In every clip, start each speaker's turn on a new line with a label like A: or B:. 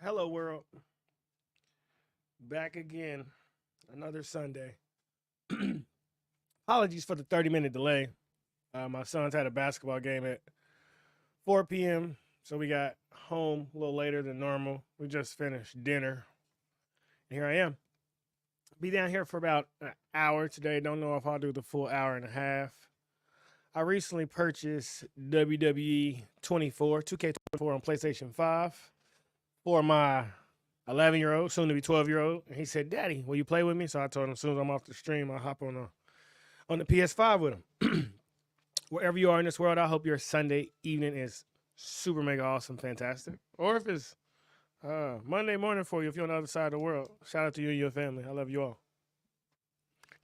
A: Hello, world. Back again. Another Sunday. Apologies for the 30-minute delay. My son's had a basketball game at 4 p.m., so we got home a little later than normal. We just finished dinner. And here I am. Be down here for about an hour today. Don't know if I'll do the full hour and a half. I recently purchased WWE 24, 2K24 on PlayStation 5 for my 11-year-old, soon to be 12-year-old. And he said, "Daddy, will you play with me?" So I told him as soon as I'm off the stream, I'll hop on the PS5 with him. Wherever you are in this world, I hope your Sunday evening is super mega awesome, fantastic. Or if it's Monday morning for you, if you're on the other side of the world, shout out to you and your family. I love you all.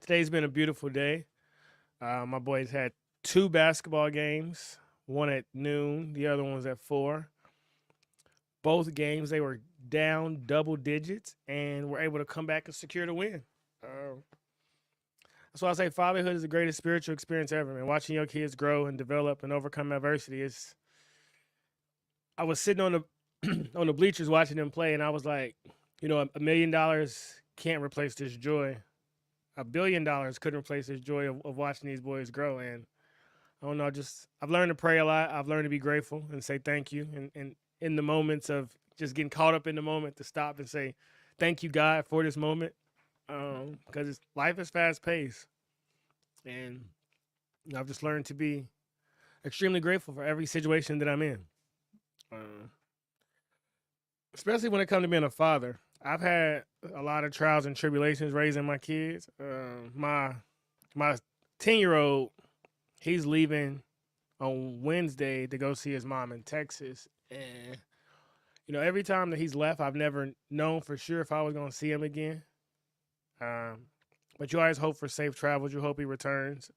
A: Today's been a beautiful day. My boys had two basketball games, one at noon, the other one was at 4. Both games, they were down double digits and were able to come back and secure the win. That's why I say fatherhood is the greatest spiritual experience ever, man. Watching your kids grow and develop and overcome adversity is. I was sitting on the on the bleachers watching them play, and I was like, $1 million can't replace this joy. $1 billion couldn't replace this joy of watching these boys grow. And I don't know, just I've learned to pray a lot. I've learned to be grateful and say thank you. And in the moments of just getting caught up in the moment, to stop and say, thank you, God, for this moment. Because life is fast paced. And I've just learned to be extremely grateful for every situation that I'm in. Especially when it comes to being a father. I've had a lot of trials and tribulations raising my kids. My 10-year-old, he's leaving on Wednesday to go see his mom in Texas. And, every time that he's left, I've never known for sure if I was going to see him again. But you always hope for safe travels. You hope he returns.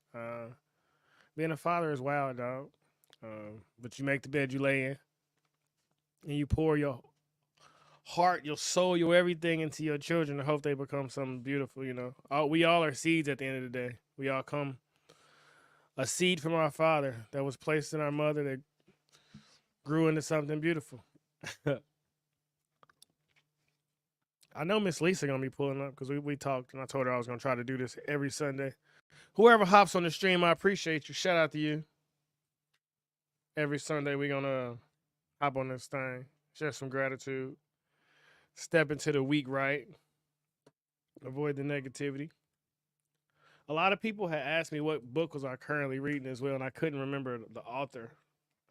A: Being a father is wild, dog. But you make the bed you lay in. And you pour your heart, your soul, your everything into your children to hope they become something beautiful, We all are seeds at the end of the day. We all come a seed from our father that was placed in our mother that grew into something beautiful. I know Miss Lisa gonna be pulling up because we talked and I told her I was gonna try to do this every Sunday. Whoever hops on the stream, I appreciate you. Shout out to you. Every Sunday we gonna hop on this thing, share some gratitude, step into the week right, avoid the negativity. A lot of people had asked me what book was I currently reading as well, and I couldn't remember the author.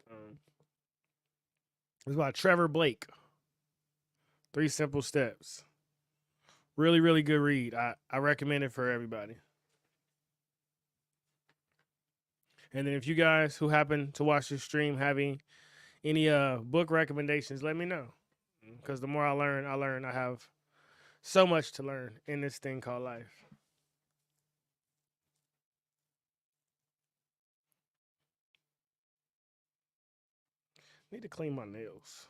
A: It was by Trevor Blake. 3 Simple Steps. Really, really good read. I recommend it for everybody. And then if you guys who happen to watch this stream having any book recommendations, let me know. Because the more I learn. I have so much to learn in this thing called life. Need to clean my nails.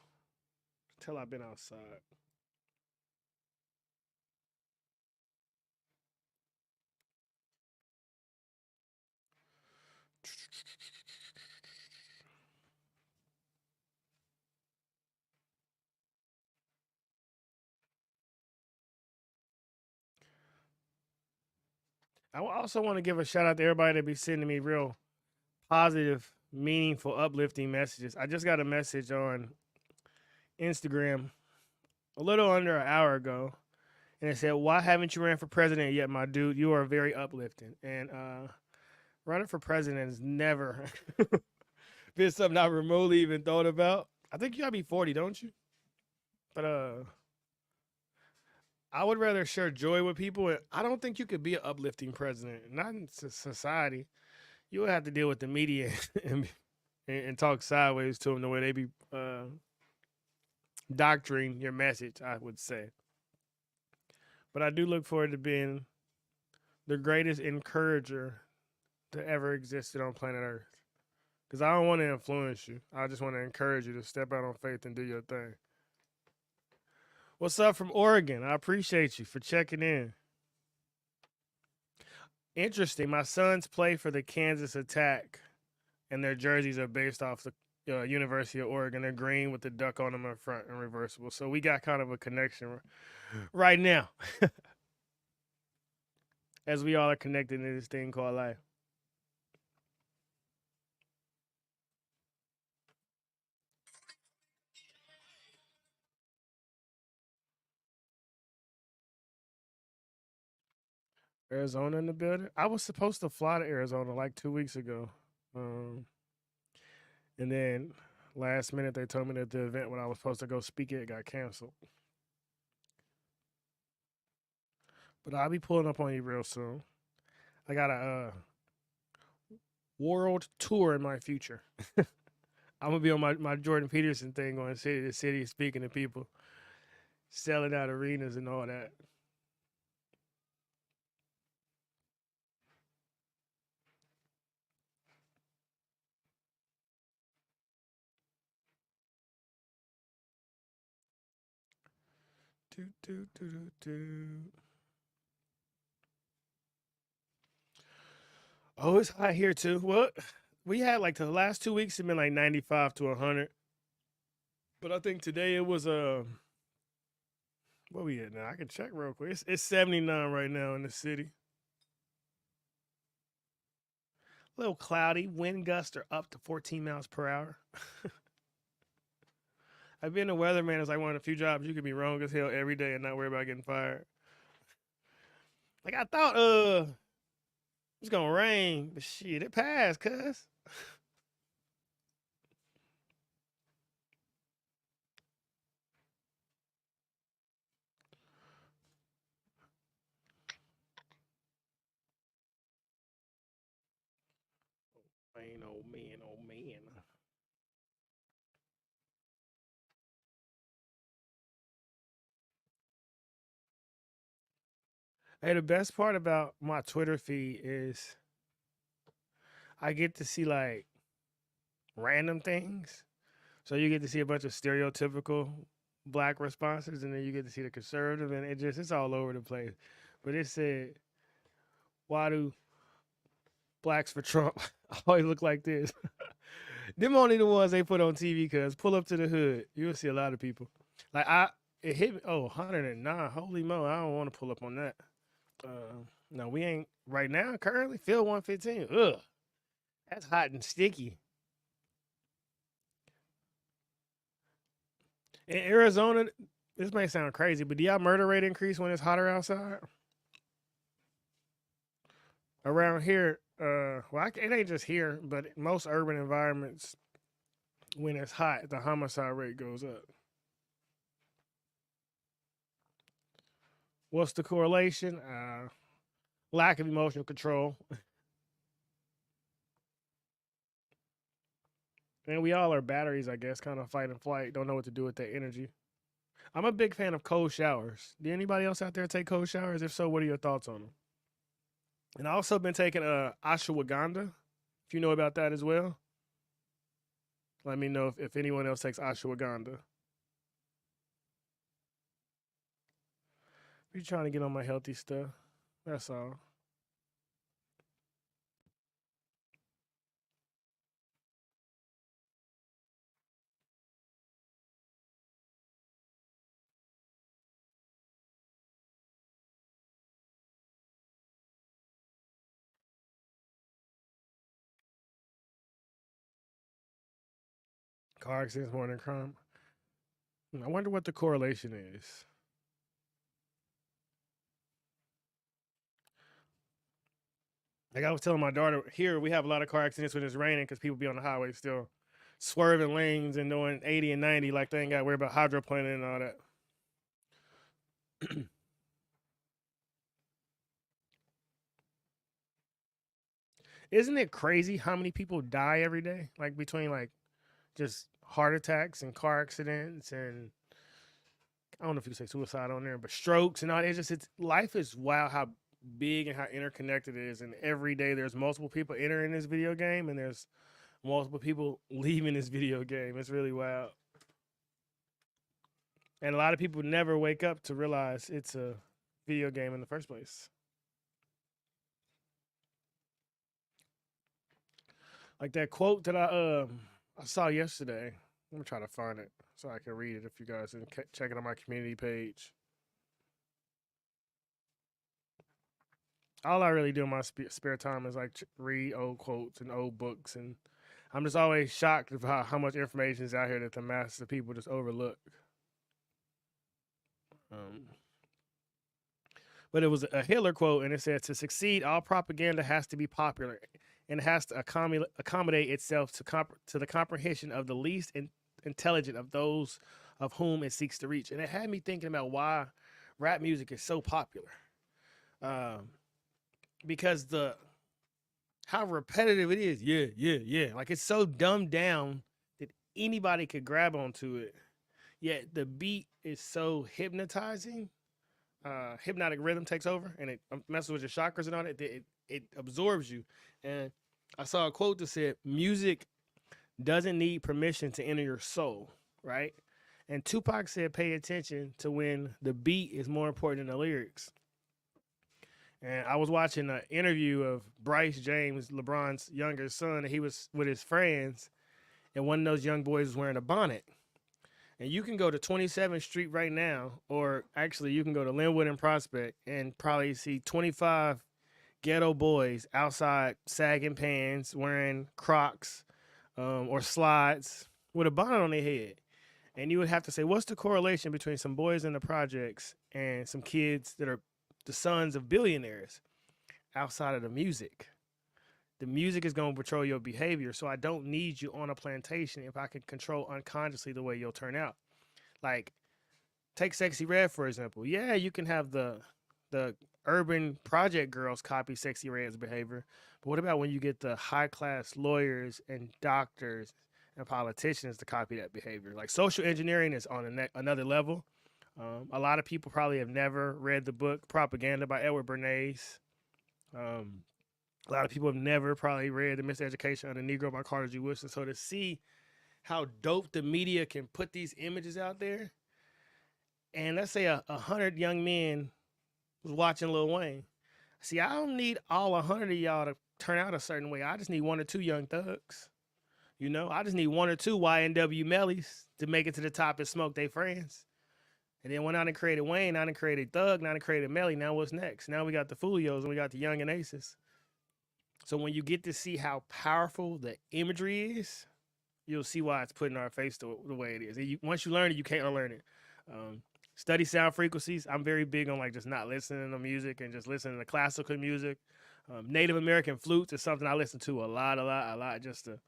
A: Till I've been outside. I also want to give a shout out to everybody that be sending me real positive, meaningful, uplifting messages. I just got a message on Instagram a little under an hour ago, and it said, "Why haven't you ran for president yet, my dude? You are very uplifting." And running for president has never been something I remotely even thought about. I think you gotta be 40, don't you? But I would rather share joy with people. I don't think you could be an uplifting president, not in society. You would have to deal with the media and talk sideways to them the way they be doctoring your message, I would say. But I do look forward to being the greatest encourager that ever existed on planet Earth. Because I don't want to influence you. I just want to encourage you to step out on faith and do your thing. What's up from Oregon? I appreciate you for checking in. Interesting. My sons play for the Kansas Attack, and their jerseys are based off the University of Oregon. They're green with the duck on them in front and reversible. So we got kind of a connection right now, as we all are connected in this thing called life. Arizona in the building. I was supposed to fly to Arizona like 2 weeks ago, and then last minute they told me that the event when I was supposed to go speak at got canceled. But I'll be pulling up on you real soon. I got a world tour in my future. I'm gonna be on my Jordan Peterson thing, going city to city, speaking to people, selling out arenas and all that. Do, do, do, do, do. Oh, it's hot here too. Well, we had like the last 2 weeks have been like 95 to 100, but I think today it was what we at now? I can check real quick. It's 79 right now in the city. A little cloudy. Wind gusts are up to 14 miles per hour. I've been a weatherman. It's like one of the few jobs you could be wrong as hell every day and not worry about getting fired. Like I thought it was gonna rain, but shit, it passed, cuz. Man, oh man, oh man. Hey, the best part about my Twitter feed is I get to see like random things. So you get to see a bunch of stereotypical black responses, and then you get to see the conservative, and it's all over the place. But it said, "Why do blacks for Trump always look like this?" Them only the ones they put on TV. Cause pull up to the hood, you'll see a lot of people. Like it hit me. Oh, 109. Holy mo! I don't want to pull up on that. No, we ain't right now. Currently, Phil 115. Ugh, that's hot and sticky. In Arizona, this may sound crazy, but do y'all murder rate increase when it's hotter outside? Around here, well, it ain't just here, but most urban environments, when it's hot, the homicide rate goes up. What's the correlation? Lack of emotional control. And we all are batteries, I guess, kind of fight and flight. Don't know what to do with that energy. I'm a big fan of cold showers. Do anybody else out there take cold showers? If so, what are your thoughts on them? And I also been taking ashwagandha. If you know about that as well, let me know if anyone else takes ashwagandha. Be trying to get on my healthy stuff. That's all. Car accidents more than crime. I wonder what the correlation is. Like I was telling my daughter, here we have a lot of car accidents when it's raining because people be on the highway still swerving lanes and doing 80 and 90 like they ain't got to worry about hydroplaning and all that. Isn't it crazy how many people die every day? Like between like just heart attacks and car accidents and I don't know if you can say suicide on there, but strokes and all. It's life is wild how big and how interconnected it is. And every day there's multiple people entering this video game and there's multiple people leaving this video game. It's really wild. And a lot of people never wake up to realize it's a video game in the first place. Like that quote that I I saw yesterday. Let me try to find it so I can read it if you guys can check it on my community page. All I really do in my spare time is like read old quotes and old books, and I'm just always shocked about how much information is out here that the masses of people just overlook. Um, but it was a Hitler quote, and it said, "To succeed, all propaganda has to be popular, and it has to accommodate itself to the comprehension of the least intelligent of those of whom it seeks to reach." And it had me thinking about why rap music is so popular, um, because the how repetitive it is. Yeah, yeah, yeah. Like it's so dumbed down that anybody could grab onto it. Yet the beat is so hypnotizing. Hypnotic rhythm takes over and it messes with your chakras and all that. It absorbs you. And I saw a quote that said, "Music doesn't need permission to enter your soul," right? And Tupac said, "Pay attention to when the beat is more important than the lyrics." And I was watching an interview of Bryce James, LeBron's younger son, and he was with his friends, and one of those young boys was wearing a bonnet. And you can go to 27th Street right now, or actually you can go to Linwood and Prospect and probably see 25 ghetto boys outside sagging pants, wearing Crocs or slides with a bonnet on their head. And you would have to say, what's the correlation between some boys in the projects and some kids that are the sons of billionaires outside of the music? The music is going to control your behavior. So I don't need you on a plantation if I can control unconsciously the way you'll turn out. Like, take Sexy Red, for example. Yeah, you can have the urban project girls copy Sexy Red's behavior. But what about when you get the high class lawyers and doctors and politicians to copy that behavior? Like, social engineering is on another level. A lot of people probably have never read the book Propaganda by Edward Bernays. A lot of people have never probably read The Miseducation of the Negro by Carter G. Woodson. So to see how dope the media can put these images out there, and let's say 100 young men was watching Lil Wayne. See, I don't need all 100 of y'all to turn out a certain way. I just need one or two Young Thugs. You know, I just need one or two YNW Mellies to make it to the top and smoke their friends. And then when I done created Wayne, I done created Thug, now I done created Melly. Now what's next? Now we got the Fulios and we got the Young and Aces. So when you get to see how powerful the imagery is, you'll see why it's put in our face the way it is. Once you learn it, you can't unlearn it. Study sound frequencies. I'm very big on like just not listening to music and just listening to classical music. Native American flutes is something I listen to a lot, just to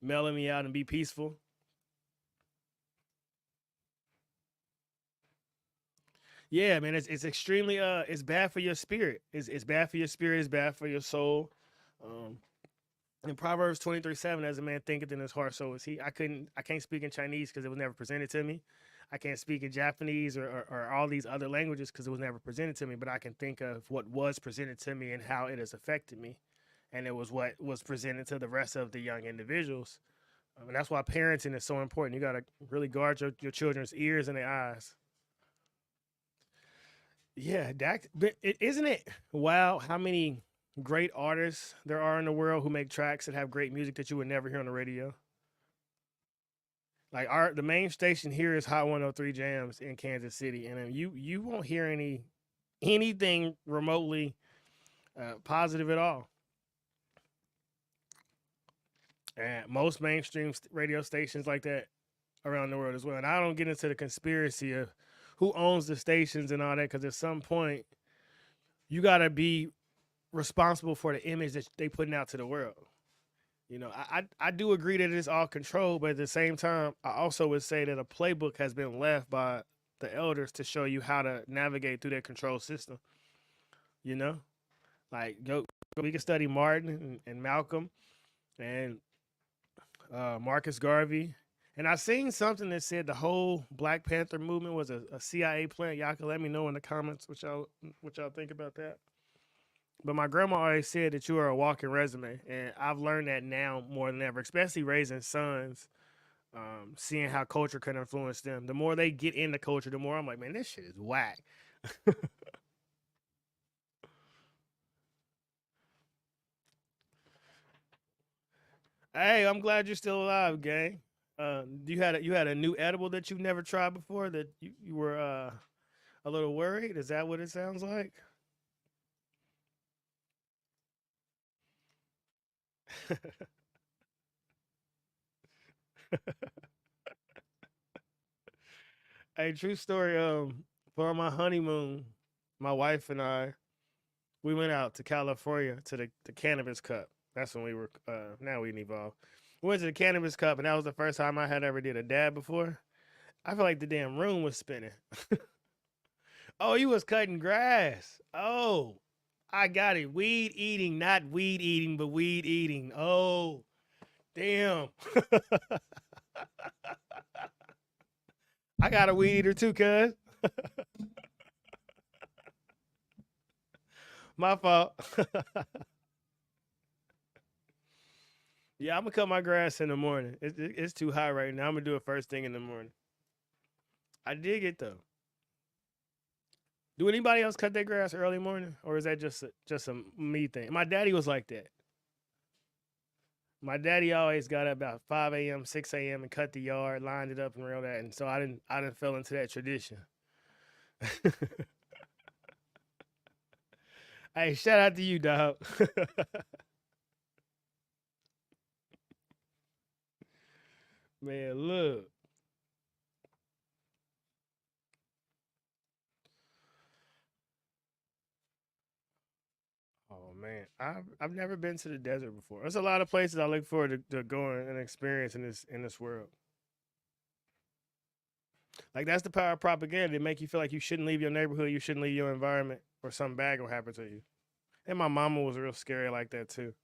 A: mellow me out and be peaceful. Yeah, man, it's extremely it's bad for your spirit. It's bad for your spirit. It's bad for your soul. Um, in Proverbs 23:7, as a man thinketh in his heart, so is he. I can't speak in Chinese because it was never presented to me. I can't speak in Japanese or all these other languages because it was never presented to me. But I can think of what was presented to me and how it has affected me, and it was what was presented to the rest of the young individuals. And that's why parenting is so important. You got to really guard your children's ears and their eyes. Yeah, but isn't it wow how many great artists there are in the world who make tracks that have great music that you would never hear on the radio? Like the main station here is Hot 103 Jams in Kansas City, and you won't hear anything remotely positive at all. And most mainstream radio stations like that around the world as well. And I don't get into the conspiracy of who owns the stations and all that, because at some point you gotta be responsible for the image that they putting out to the world. You know, I do agree that it's all controlled, but at the same time, I also would say that a playbook has been left by the elders to show you how to navigate through that control system. You know, like we can study Martin and Malcolm and Marcus Garvey. And I seen something that said the whole Black Panther movement was a CIA plan. Y'all can let me know in the comments what y'all think about that. But my grandma always said that you are a walking resume, and I've learned that now more than ever, especially raising sons, seeing how culture can influence them. The more they get into culture, the more I'm like, man, this shit is whack. Hey, I'm glad you're still alive, gang. You had a new edible that you've never tried before that you were a little worried. Is that what it sounds like? Hey, true story. For my honeymoon, my wife and I we went out to California to the Cannabis Cup. That's when we were. Now we evolved. We went to the Cannabis Cup, and that was the first time I had ever did a dab before. I feel like the damn room was spinning. Oh, you was cutting grass. Oh, I got it. Weed eating, not weed eating, but weed eating. Oh, damn. I got a weed eater too, cuz. My fault. Yeah, I'm gonna cut my grass in the morning. It's too high right now. I'm gonna do it first thing in the morning. I dig it though. Do anybody else cut their grass early morning, or is that just a me thing? My daddy was like that. My daddy always got up about 5 a.m., 6 a.m. and cut the yard, lined it up and all that. And so I didn't fell into that tradition. Hey, shout out to you, dog. Man, look. Oh man, I've never been to the desert before. There's a lot of places I look forward to going and experiencing in this world. Like that's the power of propaganda. They make you feel like you shouldn't leave your neighborhood, you shouldn't leave your environment, or something bad will happen to you. And my mama was real scary like that too.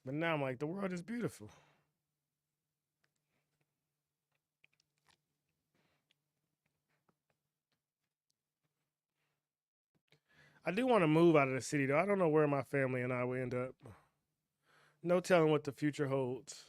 A: But now I'm like, the world is beautiful. I do want to move out of the city though. I don't know where my family and I will end up. No telling what the future holds.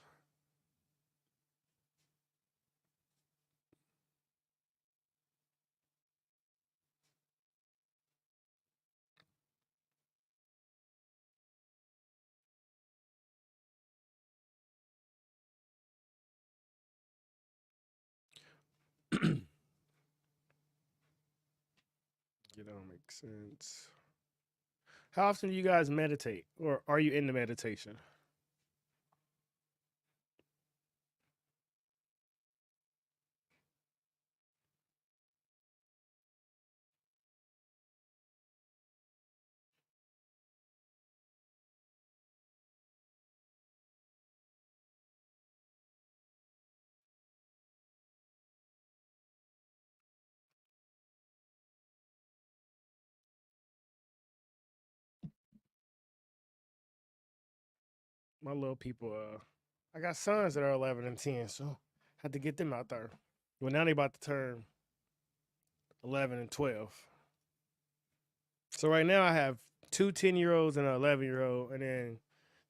A: It don't make sense. How often do you guys meditate, or are you into meditation? My little people, I got sons that are 11 and 10, so I had to get them out there. Well, now they about to turn 11 and 12. So right now I have two 10-year olds and an 11-year old, and then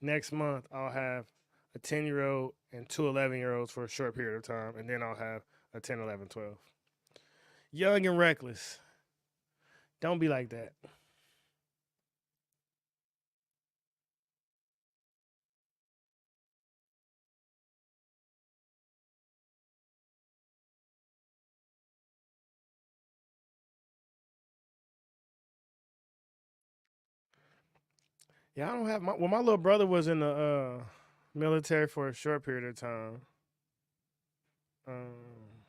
A: next month I'll have a 10-year old and two 11-year olds for a short period of time, and then I'll have a 10, 11, 12. Young and reckless. Don't be like that. Yeah, I don't have my. Well, my little brother was in the military for a short period of time. Um,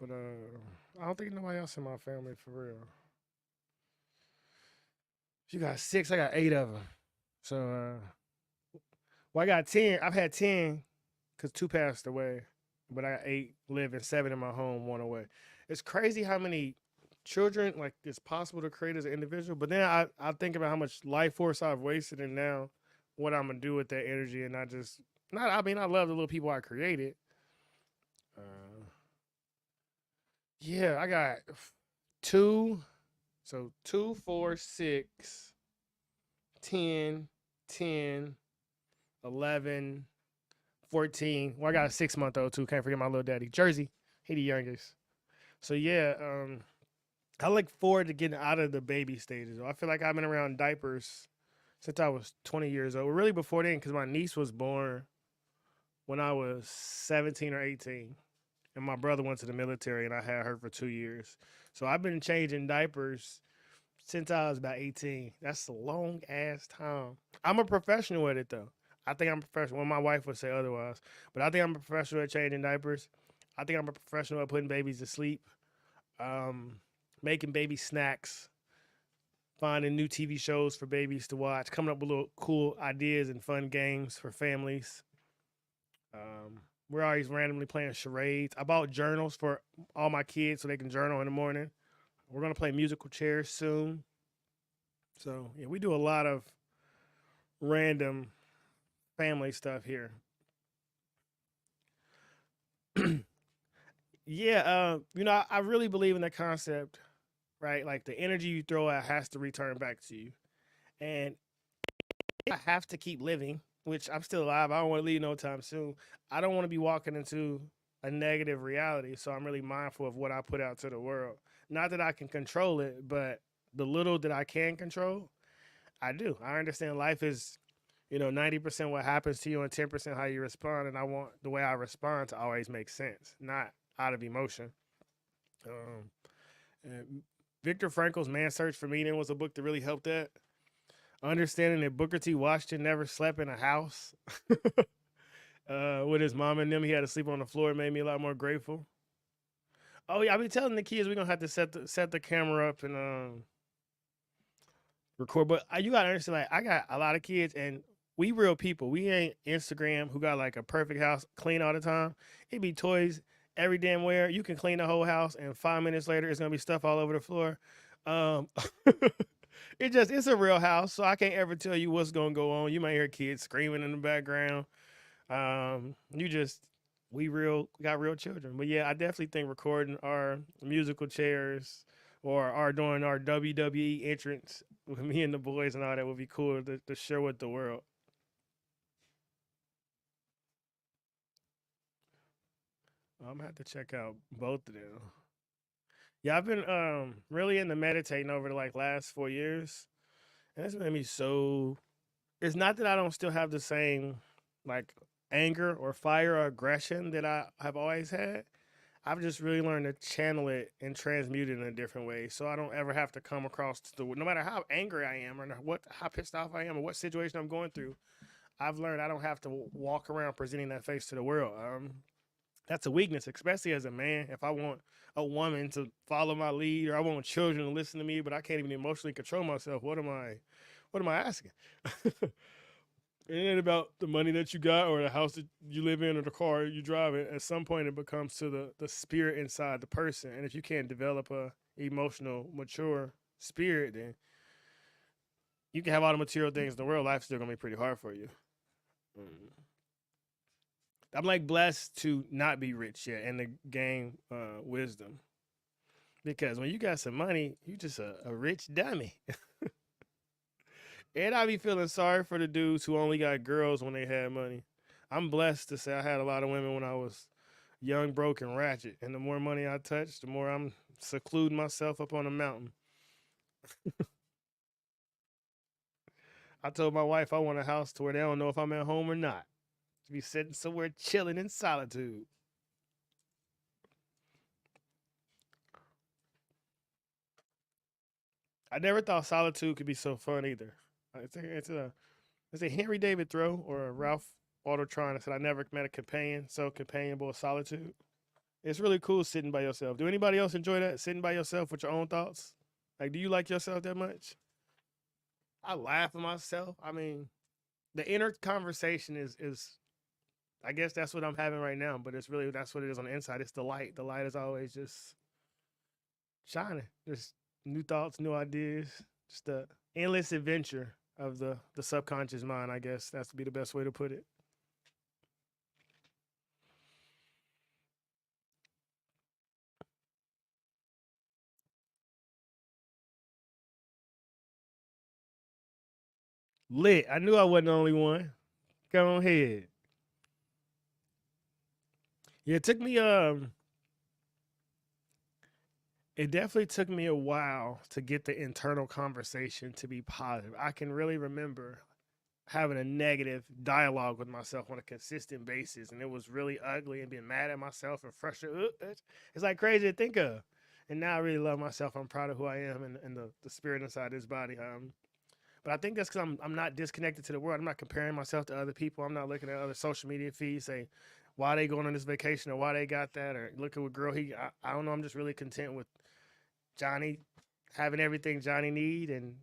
A: but I don't think nobody else in my family for real. You got six. I got eight of them. So, well, I got 10. I've had 10 because two passed away, but I got eight living, seven in my home, one away. It's crazy how many children like it's possible to create as an individual. But then I think about how much life force I've wasted, and now what I'm gonna do with that energy, and not just not. I mean, I love the little people I created. Uh, yeah, I got two. So 2, 4, 6, 10, 10, 11, 14. Well, I got a 6 month old too. Can't forget my little daddy. Jersey. He the youngest. So yeah, I look forward to getting out of the baby stages. I feel like I've been around diapers since I was 20 years old. Really before then, because my niece was born when I was 17 or 18. And my brother went to the military and I had her for 2 years. So I've been changing diapers since I was about 18. That's a long ass time. I'm a professional at it though. I think I'm a professional. Well, my wife would say otherwise. But I think I'm a professional at changing diapers. I think I'm a professional at putting babies to sleep, um, making baby snacks, finding new TV shows for babies to watch, coming up with little cool ideas and fun games for families. We're always randomly playing charades. I bought journals for all my kids so they can journal in the morning. We're gonna play musical chairs soon. So yeah, we do a lot of random family stuff here. Yeah, I really believe in the concept, right? Like the energy you throw out has to return back to you. And I have to keep living, which I'm still alive. I don't want to leave no time soon. I don't want to be walking into a negative reality. So I'm really mindful of what I put out to the world. Not that I can control it, but the little that I can control, I do. I understand life is, 90% what happens to you and 10% how you respond. And I want the way I respond to always make sense, not out of emotion. Um, and Viktor Frankl's Man's Search for Meaning was a book that really helped that. Understanding that Booker T. Washington never slept in a house with his mom and them, he had to sleep on the floor. It made me a lot more grateful. Oh yeah, I be telling the kids we're gonna have to set the camera up and record. But you gotta understand, like I got a lot of kids and we real people. We ain't Instagram who got like a perfect house clean all the time. It be toys every damn where. You can clean the whole house and 5 minutes later it's gonna be stuff all over the floor. Um, it's a real house, so I can't ever tell you what's gonna go on. You might hear kids screaming in the background. You just we got real children. But yeah, I definitely think recording our musical chairs or our doing our WWE entrance with me and the boys and all that would be cool to share with the world. I'm gonna have to check out both of them. Yeah, I've been really into meditating over the like last 4 years. And it's made me so it's not that I don't still have the same like anger or fire or aggression that I have always had. I've just really learned to channel it and transmute it in a different way, so I don't ever have to come across the no matter how angry I am or what how pissed off I am or what situation I'm going through. I've learned I don't have to walk around presenting that face to the world. That's a weakness, especially as a man. If I want a woman to follow my lead or I want children to listen to me, but I can't even emotionally control myself, what am I asking? It ain't about the money that you got or the house that you live in or the car you drive in. At some point, it becomes to the spirit inside the person. And if you can't develop a emotional, mature spirit, then you can have all the material things in the world. Life's still gonna be pretty hard for you. Mm. I'm like blessed to not be rich yet and to gain wisdom because when you got some money, you just a rich dummy. And I be feeling sorry for the dudes who only got girls when they had money. I'm blessed to say I had a lot of women when I was young, broke, and ratchet. And the more money I touch, the more I'm secluding myself up on a mountain. I told my wife I want a house to where they don't know if I'm at home or not. To be sitting somewhere chilling in solitude. I never thought solitude could be so fun either. It's a Henry David Thoreau or a Ralph Waldo Trine that said, I never met a companion so companionable as solitude. It's really cool sitting by yourself. Do anybody else enjoy that? Sitting by yourself with your own thoughts? Like, do you like yourself that much? I laugh at myself. I mean, the inner conversation is I guess that's what I'm having right now, but it's really that's what it is on the inside. It's the light. The light is always just shining. Just new thoughts, new ideas, just the endless adventure of the subconscious mind, I guess. That's to be the best way to put it. Lit. I knew I wasn't the only one. Go ahead. Yeah, it took me It definitely took me a while to get the internal conversation to be positive. I can really remember having a negative dialogue with myself on a consistent basis, and it was really ugly and being mad at myself and frustrated. It's like crazy to think of. And now I really love myself. I'm proud of who I am and the spirit inside this body. But I think that's because I'm not disconnected to the world. I'm not comparing myself to other people. I'm not looking at other social media feeds, say why they going on this vacation or why they got that or look at what girl he. I don't know. I'm just really content with Johnny having everything Johnny need, and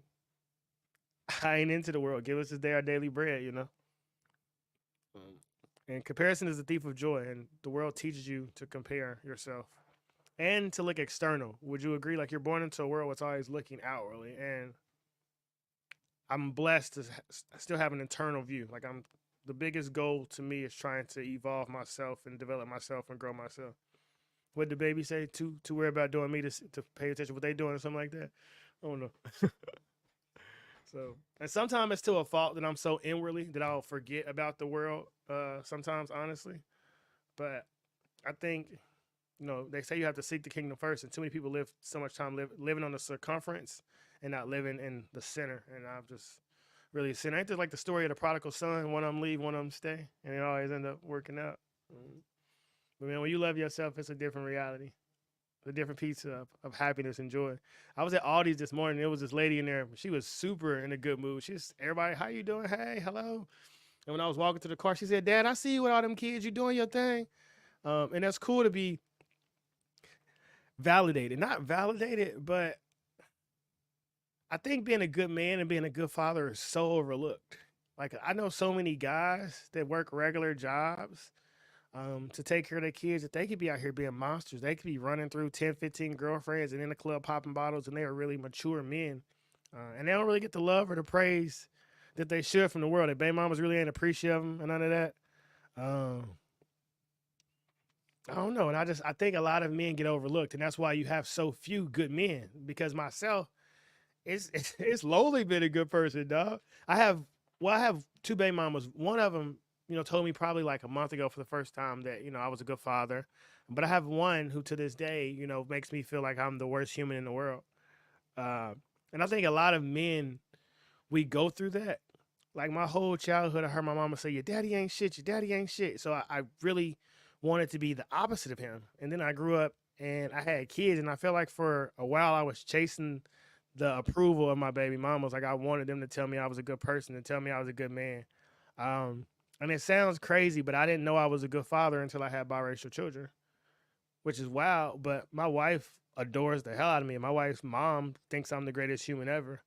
A: I ain't into the world. Give us this day our daily bread, you know. And comparison is the thief of joy, and the world teaches you to compare yourself and to look external. Would you agree? Like you're born into a world that's always looking outwardly, and I'm blessed to still have an internal view. Like I'm the biggest goal to me is trying to evolve myself and develop myself and grow myself. What did the baby say? To worry about doing me to pay attention to what they doing or something like that. I don't know. So, and sometimes it's to a fault that I'm so inwardly that I'll forget about the world. Sometimes, honestly, but I think they say you have to seek the kingdom first, and too many people live so much time living on the circumference and not living in the center. And I've just really seen. Ain't this like the story of the prodigal son? One of them leave, one of them stay, and it always end up working out. But man, when you love yourself, it's a different reality, a different piece of happiness and joy. I was at Aldi's this morning. There was this lady in there. She was super in a good mood. She's everybody, how you doing? Hey, hello. And when I was walking to the car, she said, "Dad, I see you with all them kids. You doing your thing." And that's cool to be validated. Not validated, but I think being a good man and being a good father is so overlooked. Like I know so many guys that work regular jobs to take care of their kids that they could be out here being monsters. They could be running through 10, 15 girlfriends and in the club popping bottles, and they are really mature men. And they don't really get the love or the praise that they should from the world. Their baby mamas really ain't appreciative of them and none of that. Um, I don't know. And I think a lot of men get overlooked. And that's why you have so few good men. Because myself, it's lowly been a good person, dog. I have two baby mamas. One of them, told me probably like a month ago for the first time that I was a good father. But I have one who to this day, makes me feel like I'm the worst human in the world. Uh, and I think a lot of men we go through that. Like my whole childhood, I heard my mama say, "Your daddy ain't shit. Your daddy ain't shit." So I really wanted to be the opposite of him. And then I grew up and I had kids, and I felt like for a while I was chasing the approval of my baby mamas. Like I wanted them to tell me I was a good person and tell me I was a good man. Um, and it sounds crazy, but I didn't know I was a good father until I had biracial children, which is wild. But my wife adores the hell out of me. My wife's mom thinks I'm the greatest human ever.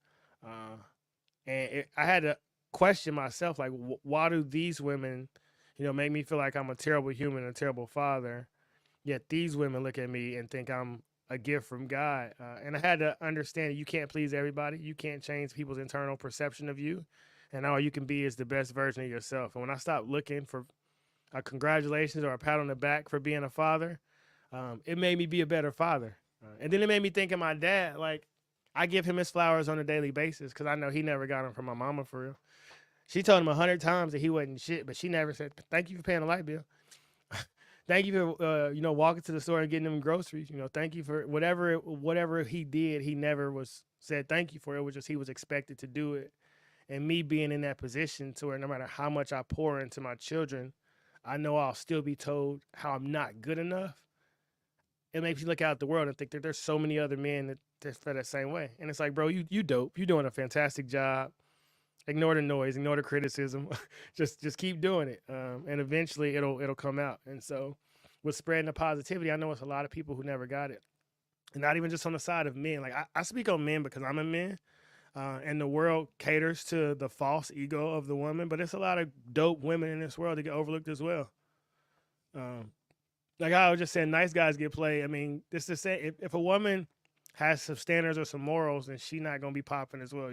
A: Uh, and I had to question myself, like, why do these women, make me feel like I'm a terrible human, a terrible father, yet these women look at me and think I'm a gift from God. And I had to understand you can't please everybody. You can't change people's internal perception of you. And all you can be is the best version of yourself. And when I stopped looking for a congratulations or a pat on the back for being a father, it made me be a better father. And then it made me think of my dad. Like, I give him his flowers on a daily basis because I know he never got them from my mama for real. She told him 100 times that he wasn't shit, but she never said, "Thank you for paying the light bill. Thank you for walking to the store and getting them groceries. Thank you for whatever he did. He never was said thank you for it. It was just he was expected to do it. And me being in that position to where no matter how much I pour into my children, I know I'll still be told how I'm not good enough. It makes you look out at the world and think that there's so many other men that feel that same way. And it's like, bro, you dope. You doing a fantastic job. Ignore the noise, ignore the criticism. just keep doing it, and eventually it'll come out. And so, with spreading the positivity, I know it's a lot of people who never got it, and not even just on the side of men. Like I speak on men because I'm a man, and the world caters to the false ego of the woman, but it's a lot of dope women in this world that get overlooked as well. Um, like I was just saying, nice guys get played. I mean, this to say, if a woman has some standards or some morals, then she not gonna be popping as well.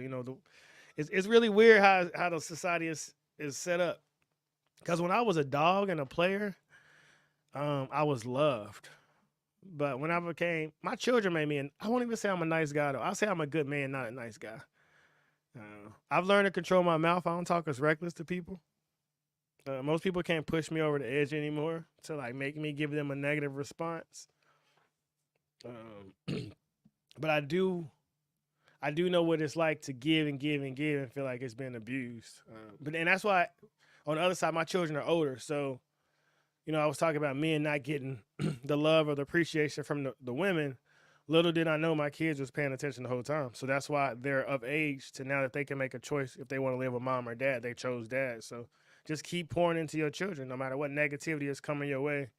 A: It's really weird how the society is set up. Because when I was a dog and a player, I was loved. But when I became, my children made me, and I won't even say I'm a nice guy though. I'll say I'm a good man, not a nice guy. I've learned to control my mouth. I don't talk as reckless to people. Most people can't push me over the edge anymore to like make me give them a negative response. Um, But I do know what it's like to give and give and give and feel like it's been abused. But and that's why on the other side, my children are older, so I was talking about men not getting the love or the appreciation from the women. Little did I know my kids was paying attention the whole time. So that's why they're of age to now that they can make a choice if they want to live with mom or dad. They chose dad. So just keep pouring into your children, no matter what negativity is coming your way.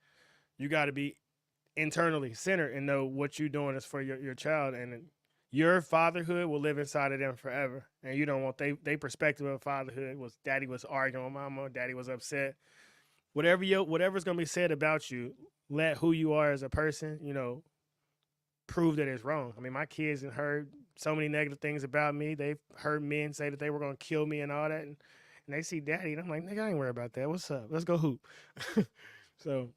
A: You got to be internally centered and know what you're doing is for your child, and your fatherhood will live inside of them forever. And you don't want they perspective of fatherhood was daddy was arguing with mama, daddy was upset. Whatever's gonna be said about you, let who you are as a person, prove that it's wrong. I mean, my kids have heard so many negative things about me. They've heard men say that they were gonna kill me and all that, and they see daddy, and I'm like, nigga, I ain't worried about that. What's up? Let's go hoop. So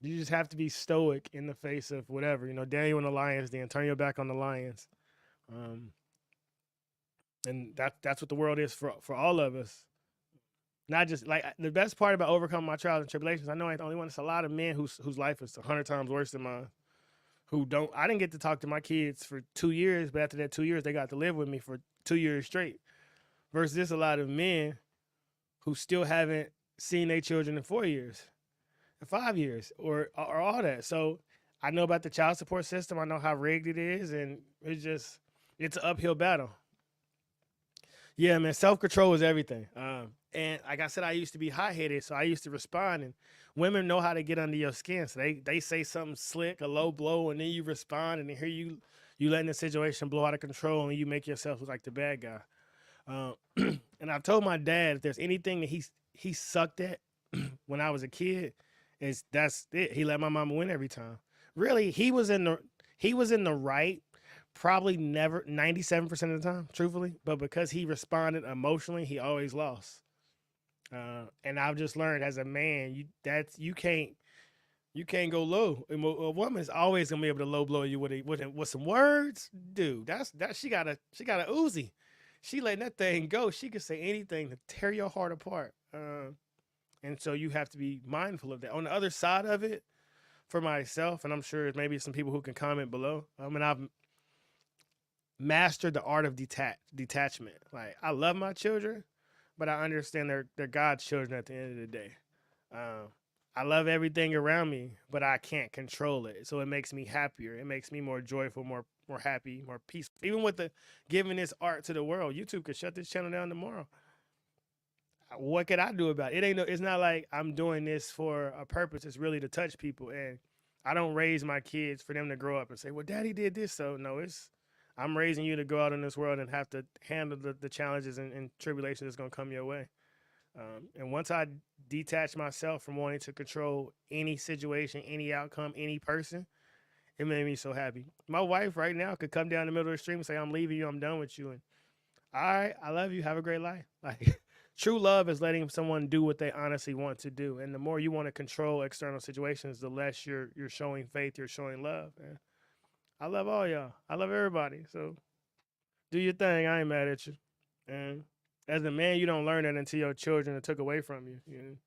A: you just have to be stoic in the face of whatever. Daniel and the Lions, then turn your back on the Lions. Um, and that's what the world is for all of us. Not just like the best part about overcoming my trials and tribulations. I know I ain't the only one. It's a lot of men whose life is 100 times worse than mine. Who don't? I didn't get to talk to my kids for 2 years, but after that 2 years, they got to live with me for 2 years straight. Versus this, a lot of men who still haven't seen their children in 4 years, in 5 years, or all that. So I know about the child support system. I know how rigged it is, and it's an uphill battle. Yeah, man, self control is everything. And like I said, I used to be hot headed, so I used to respond. And women know how to get under your skin, so they say something slick, a low blow, and then you respond, and then here you letting the situation blow out of control, and you make yourself look like the bad guy. Um, and I've told my dad if there's anything that he sucked at when I was a kid, that's it. He let my mama win every time. Really, he was in the right probably never 97% of the time, truthfully. But because he responded emotionally, he always lost. And I've just learned as a man, you can't go low. A woman is always gonna be able to low blow you with some words, dude. That she got a Uzi. She letting that thing go. She can say anything to tear your heart apart. And so you have to be mindful of that. On the other side of it, for myself, and I'm sure maybe some people who can comment below. I mean, I've mastered the art of detachment. Like I love my children, but I understand they're God's children at the end of the day. Um, I love everything around me, but I can't control it. So it makes me happier. It makes me more joyful, more happy, more peaceful. Even with the giving this art to the world, YouTube could shut this channel down tomorrow. What could I do about it? It ain't no, it's not like I'm doing this for a purpose. It's really to touch people. And I don't raise my kids for them to grow up and say, well, daddy did this. So no, I'm raising you to go out in this world and have to handle the challenges and tribulations that's going to come your way. And once I detach myself from wanting to control any situation, any outcome, any person, it made me so happy. My wife right now could come down the middle of the stream and say, I'm leaving you, I'm done with you. And all right, I love you. Have a great life. Like true love is letting someone do what they honestly want to do. And the more you want to control external situations, the less you're showing faith, you're showing love. And I love all y'all. I love everybody. So do your thing. I ain't mad at you. And as a man, you don't learn that until your children are took away from you.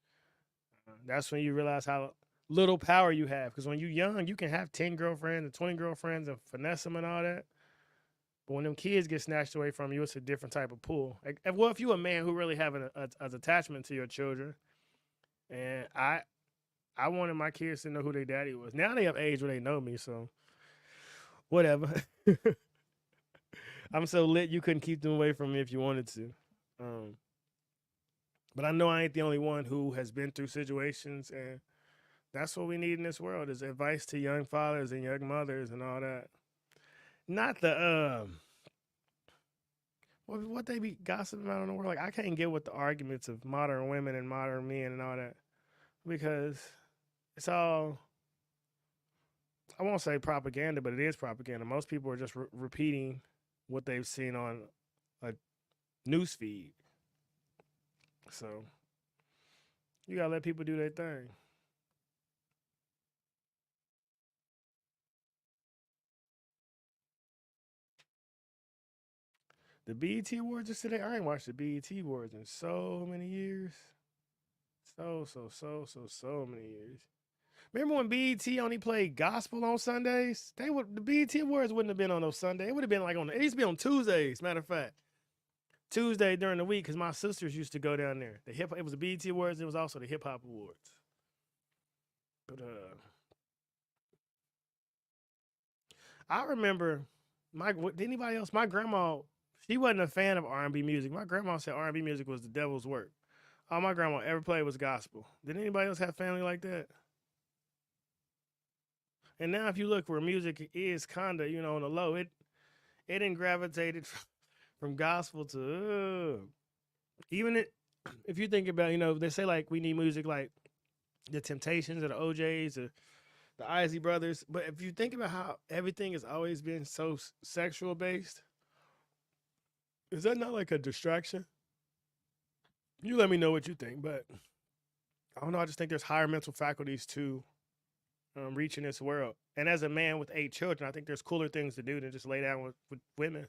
A: That's when you realize how little power you have. Because when you're young, you can have 10 girlfriends and 20 girlfriends and finesse them and all that. But when them kids get snatched away from you, it's a different type of pull. Like, well, if you're a man who really have an attachment to your children, and I wanted my kids to know who their daddy was. Now they have age where they know me, so whatever. I'm so lit you couldn't keep them away from me if you wanted to. Um, but I know I ain't the only one who has been through situations, and that's what we need in this world is advice to young fathers and young mothers and all that. Not the what they be gossiping about in the world. Like I can't get with the arguments of modern women and modern men and all that because it's all I won't say propaganda, but it is propaganda. Most people are just repeating what they've seen on a news feed. So you gotta let people do their thing. The BET Awards just today. I ain't watched the BET Awards in so many years. So many years. Remember when BET only played gospel on Sundays? The BET Awards wouldn't have been on those Sundays. It would have been like it used to be on Tuesdays. Matter of fact, Tuesday during the week, because my sisters used to go down there. It was the BET Awards. It was also the Hip Hop Awards. But I remember anybody else? My grandma, she wasn't a fan of R&B music. My grandma said R&B music was the devil's work. All my grandma ever played was gospel. Did anybody else have family like that? And now if you look where music is kind of, on the low, it didn't gravitated from gospel to even if you think about, they say like we need music like the Temptations or the OJs or the Isley Brothers. But if you think about how everything has always been so sexual based, is that not like a distraction? You let me know what you think, but I don't know. I just think there's higher mental faculties to reaching this world. And as a man with 8 children, I think there's cooler things to do than just lay down with women.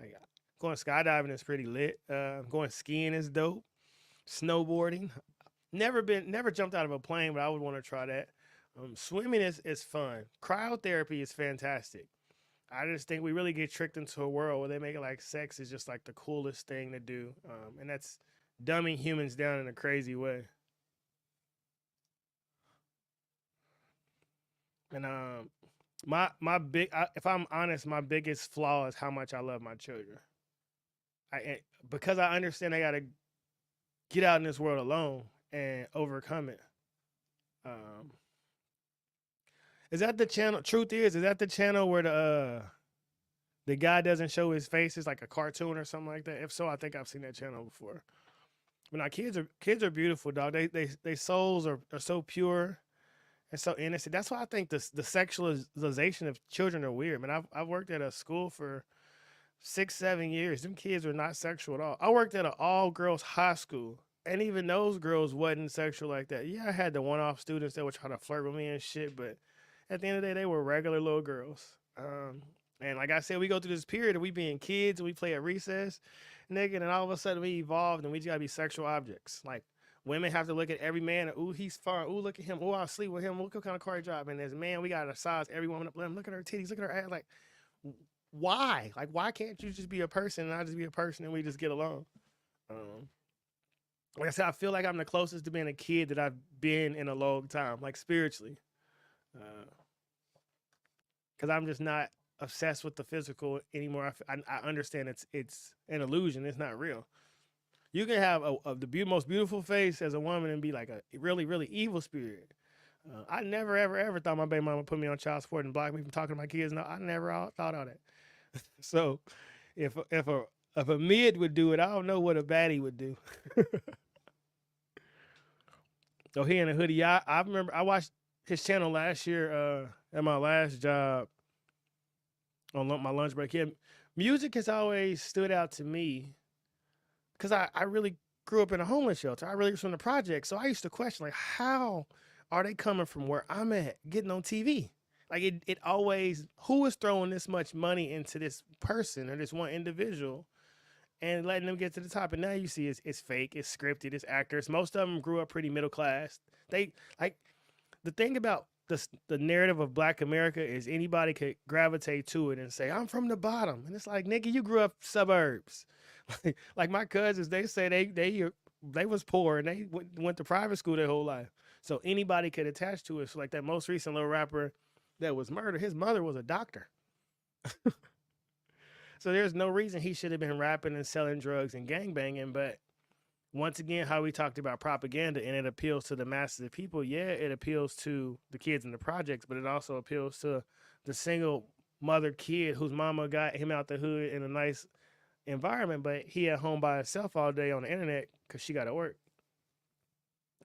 A: Like going skydiving is pretty lit. Going skiing is dope. Snowboarding. Never jumped out of a plane, but I would want to try that. Swimming is fun. Cryotherapy is fantastic. I just think we really get tricked into a world where they make it like sex is just like the coolest thing to do. And that's dumbing humans down in a crazy way. And if I'm honest, my biggest flaw is how much I love my children. Because I understand I gotta get out in this world alone and overcome it. Is that the channel? Truth is that the channel where the guy doesn't show his face? It's like a cartoon or something like that. If so, I think I've seen that channel before. But now kids are beautiful, dog. They souls are so pure and so innocent. That's why I think the sexualization of children are weird. Man, I've worked at a school for 6-7 years. Them kids were not sexual at all. I worked at an all girls high school, and even those girls wasn't sexual like that. Yeah, I had the one-off students that would try to flirt with me and shit, but at the end of the day, they were regular little girls. And like I said, we go through this period of we being kids and we play at recess, nigga, and all of a sudden we evolved and we just gotta be sexual objects. Like women have to look at every man and ooh, he's fine. Ooh, look at him. Ooh, I'll sleep with him. Look what kind of car he drive. And as a man, we gotta size every woman up. Let him look at her titties, look at her ass. Like, why? Like, why can't you just be a person and I just be a person and we just get along? Like I said, I feel like I'm the closest to being a kid that I've been in a long time, like spiritually. Because I'm just not obsessed with the physical anymore. I understand it's an illusion. It's not real. You can have the most beautiful face as a woman and be like a really, really evil spirit. I never, ever, ever thought my baby mama put me on child support and blocked me from talking to my kids. No, I never thought all that. So if a mid would do it, I don't know what a baddie would do. So he in a hoodie. I remember I watched his channel last year at my last job on my lunch break. Yeah, music has always stood out to me because I really grew up in a homeless shelter. I really was from the project. So I used to question, like, how are they coming from where I'm at, getting on TV? Like it always, who is throwing this much money into this person or this one individual and letting them get to the top? And now you see it's fake, it's scripted, it's actors. Most of them grew up pretty middle class. They like the thing about the narrative of Black America is anybody could gravitate to it and say, I'm from the bottom. And it's like, nigga, you grew up suburbs. Like my cousins, they say they was poor and they went to private school their whole life. So anybody could attach to it. So like that most recent little rapper that was murdered, his mother was a doctor. So there's no reason he should have been rapping and selling drugs and gangbanging. But once again, how we talked about propaganda and it appeals to the masses of people. Yeah, it appeals to the kids in the projects, but it also appeals to the single mother kid whose mama got him out the hood in a nice environment, but he at home by himself all day on the internet because she got to work.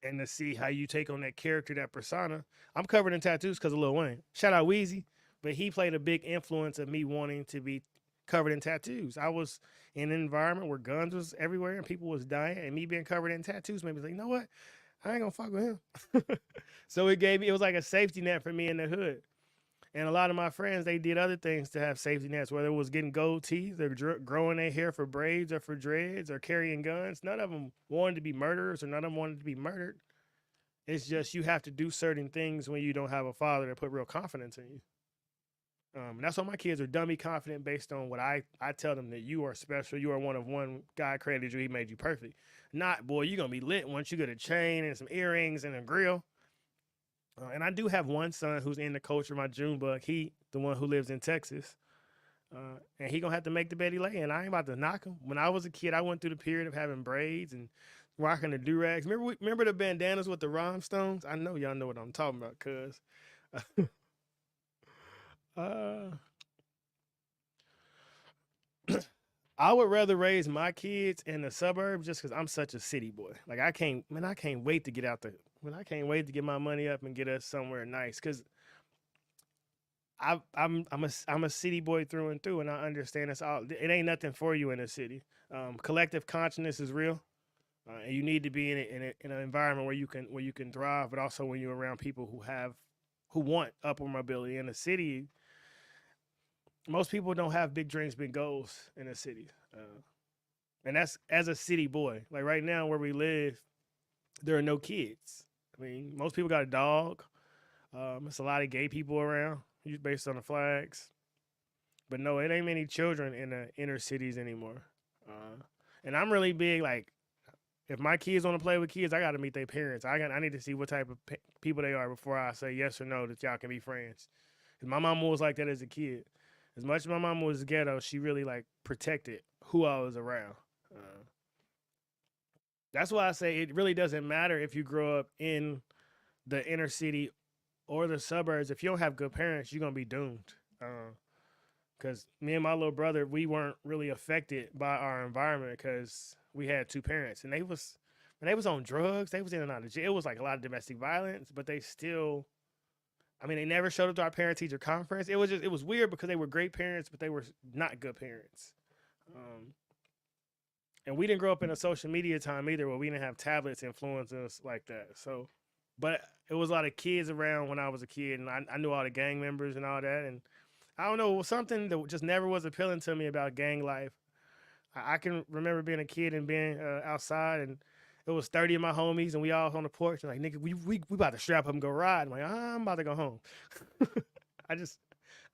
A: And to see how you take on that character, that persona. I'm covered in tattoos because of Lil Wayne. Shout out Weezy, but he played a big influence of me wanting to be covered in tattoos. I was in an environment where guns was everywhere and people was dying, and me being covered in tattoos made me like, you know what? I ain't gonna fuck with him. So it was like a safety net for me in the hood. And a lot of my friends, they did other things to have safety nets, whether it was getting gold teeth or growing their hair for braids or for dreads or carrying guns. None of them wanted to be murderers or none of them wanted to be murdered. It's just you have to do certain things when you don't have a father to put real confidence in you. And that's why my kids are dummy confident based on what I tell them, that you are special. You are one of one. God created you. He made you perfect. Not, boy, you're going to be lit once you get a chain and some earrings and a grill. And I do have one son who's in the culture, my June bug. He, the one who lives in Texas. And he going to have to make the bed he lay in. I ain't about to knock him. When I was a kid, I went through the period of having braids and rocking the do-rags. Remember the bandanas with the rhinestones? I know y'all know what I'm talking about, cuz. uh, I would rather raise my kids in the suburbs just because I'm such a city boy. Like I can't wait to get out there. I can't wait to get my money up and get us somewhere nice. Cause I'm a city boy through and through, and I understand it's all. It ain't nothing for you in the city. Collective consciousness is real, and you need to be in an environment where you can thrive, but also when you're around people who want upward mobility. In the city, most people don't have big dreams, big goals in the city. And that's as a city boy. Like right now where we live, there are no kids. I mean, most people got a dog. It's a lot of gay people around, based on the flags. But no, it ain't many children in the inner cities anymore. And I'm really big, like, if my kids want to play with kids, I got to meet their parents. I need to see what type of people they are before I say yes or no that y'all can be friends. Because my mama was like that as a kid. As much as my mama was ghetto, she really like protected who I was around. Uh, that's why I say it really doesn't matter if you grow up in the inner city or the suburbs. If you don't have good parents, you're gonna be doomed. Because me and my little brother, we weren't really affected by our environment because we had two parents, and they was on drugs. They was in and out of jail. It was like a lot of domestic violence, but they still. I mean, they never showed up to our parent teacher conference. It was weird because they were great parents, but they were not good parents. Um, and we didn't grow up in a social media time either, where we didn't have tablets influencing us like that. So, but it was a lot of kids around when I was a kid, and I knew all the gang members and all that. And I don't know, it was something that just never was appealing to me about gang life. I can remember being a kid and being outside, and it was 30 of my homies, and we all on the porch, and like, nigga, we about to strap up and go ride. I'm like, I'm about to go home. I just,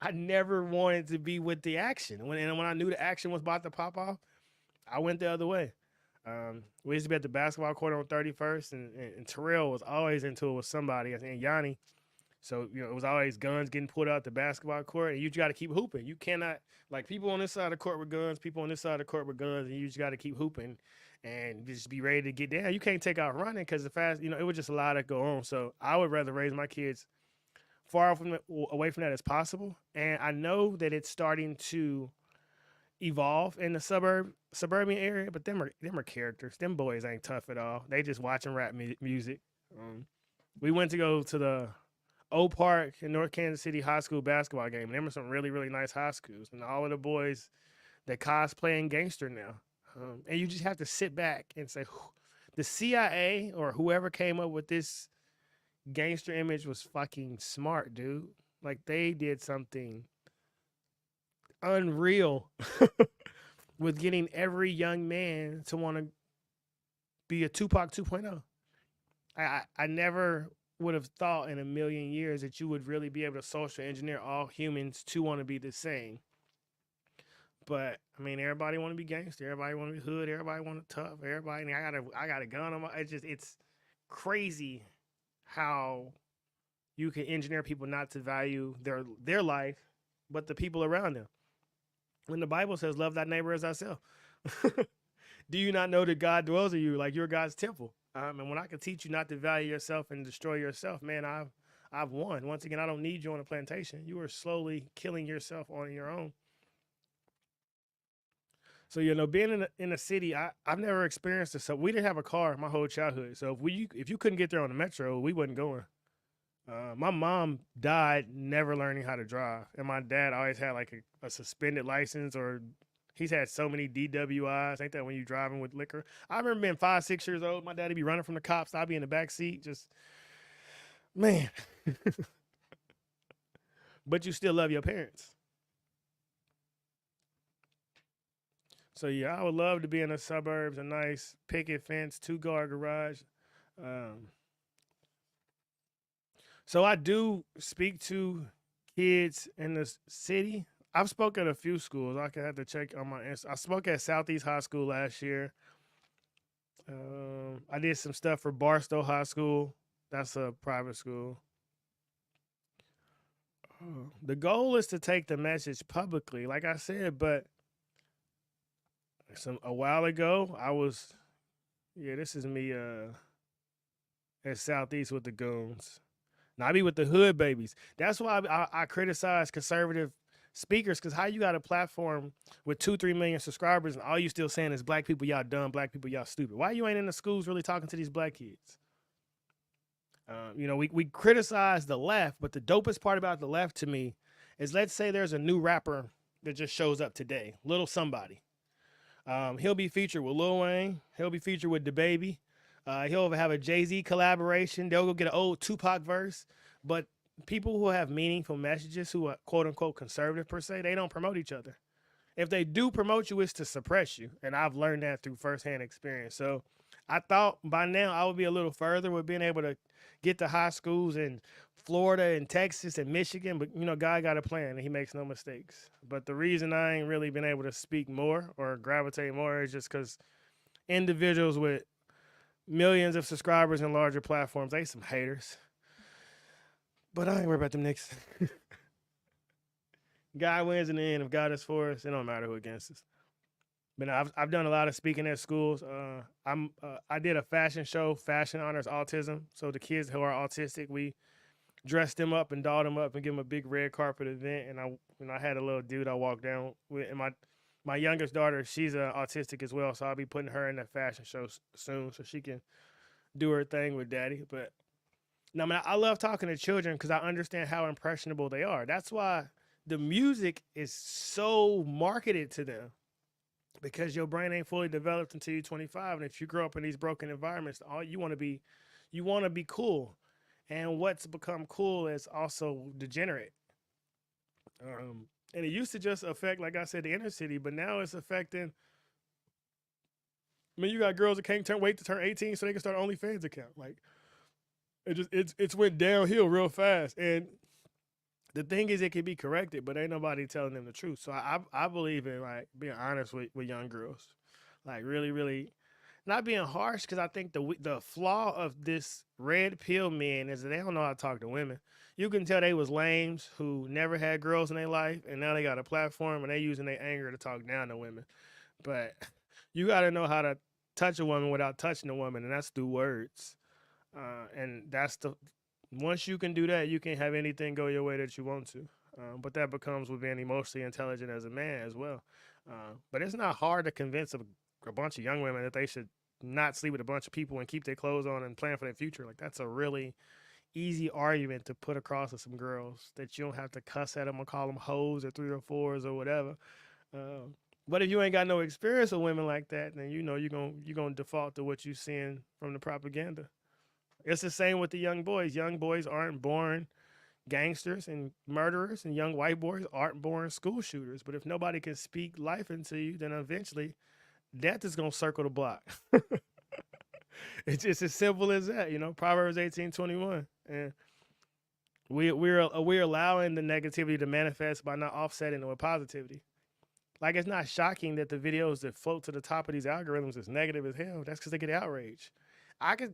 A: I never wanted to be with the action. And when I knew the action was about to pop off, I went the other way. We used to be at the basketball court on 31st, and Terrell was always into it with somebody, and Yanni. So, it was always guns getting pulled out the basketball court, and you just got to keep hooping. You cannot, like, people on this side of the court with guns, people on this side of the court with guns, and you just got to keep hooping and just be ready to get down. You can't take off running because it was just a lot to go on. So I would rather raise my kids far away from that as possible. And I know that it's starting to evolve in the suburban area, but them are characters. Them boys ain't tough at all. They just watching rap music. We went to go to the Oak Park in North Kansas City high school basketball game. And there were some really, really nice high schools. And all of the boys that cosplaying gangster now. And you just have to sit back and say, the CIA or whoever came up with this gangster image was fucking smart, dude. Like, they did something unreal with getting every young man to want to be a Tupac 2.0. I never would have thought in a million years that you would really be able to social engineer all humans to want to be the same. But I mean, everybody want to be gangster. Everybody want to be hood. Everybody want to tough. Everybody. I got a gun on my. It's crazy how you can engineer people not to value their life, but the people around them. When the Bible says, "Love thy neighbor as thyself," do you not know that God dwells in you, like you're God's temple? And when I can teach you not to value yourself and destroy yourself, man, I've won. Once again, I don't need you on a plantation. You are slowly killing yourself on your own. So being in a city, I've never experienced this. So we didn't have a car my whole childhood. So if you couldn't get there on the metro, we wasn't going. My mom died never learning how to drive, and my dad always had like a suspended license, or he's had so many DWIs. Ain't that when you driving with liquor? I remember being 5, 6 years old. My daddy be running from the cops. I'd be in the back seat, just man. But you still love your parents. So yeah, I would love to be in the suburbs, a nice picket fence, 2-car garage. Um, So I do speak to kids in the city. I've spoken at a few schools. I can have to check on my Insta. I spoke at Southeast High School last year. I did some stuff for Barstow High School. That's a private school. The goal is to take the message publicly, like I said, but a while ago, this is me at Southeast with the goons. Now I be with the hood babies. That's why I criticize conservative speakers, because how you got a platform with 2-3 million subscribers and all you still saying is black people y'all dumb, black people y'all stupid. Why you ain't in the schools really talking to these black kids? We criticize the left, but the dopest part about the left to me is, let's say there's a new rapper that just shows up today, Little Somebody. He'll be featured with Lil Wayne. He'll be featured with DaBaby. He'll have a Jay-Z collaboration. They'll go get an old Tupac verse. But people who have meaningful messages, who are quote unquote conservative per se, they don't promote each other. If they do promote you, it's to suppress you. And I've learned that through firsthand experience. So I thought by now I would be a little further with being able to get to high schools in Florida and Texas and Michigan. But, God got a plan and he makes no mistakes. But the reason I ain't really been able to speak more or gravitate more is just because individuals with millions of subscribers and larger platforms, they some haters. But I ain't worried about them niggas. God wins in the end. If God is for us, it don't matter who against us. But I've done a lot of speaking at schools. I did a fashion show, Fashion Honors Autism. So the kids who are autistic, we dressed them up and dolled them up and give them a big red carpet event. And I had a little dude I walked down with, and my youngest daughter, she's autistic as well. So I'll be putting her in that fashion show soon so she can do her thing with daddy. But no, I love talking to children because I understand how impressionable they are. That's why the music is so marketed to them, because your brain ain't fully developed until you're 25. And if you grow up in these broken environments, all you want to be cool. And what's become cool is also degenerate. And it used to just affect, like I said, the inner city, but now it's affecting. I mean, you got girls that can't wait to turn 18 so they can start an OnlyFans account. Like, it's went downhill real fast. And the thing is, it can be corrected, but ain't nobody telling them the truth. So I believe in, like, being honest with young girls, like really, really not being harsh, because I think the flaw of this red pill men is that they don't know how to talk to women. You can tell they was lames who never had girls in their life, and now they got a platform and they using their anger to talk down to women. But you got to know how to touch a woman without touching a woman, and that's through words. And once you can do that, you can have anything go your way that you want to. But that becomes with being emotionally intelligent as a man as well. But it's not hard to convince a bunch of young women that they should not sleep with a bunch of people and keep their clothes on and plan for their future. Like, that's a really easy argument to put across to some girls, that you don't have to cuss at them or call them hoes or 3 or 4s or whatever. But if you ain't got no experience with women like that, then you're gonna default to what you seeing from the propaganda. It's the same with the young boys. Young boys aren't born gangsters and murderers, and young white boys aren't born school shooters. But if nobody can speak life into you, then eventually death is gonna circle the block. It's just as simple as that, Proverbs 18:21. And we're allowing the negativity to manifest by not offsetting it with positivity. Like, it's not shocking that the videos that float to the top of these algorithms is negative as hell. That's because they get outraged. I could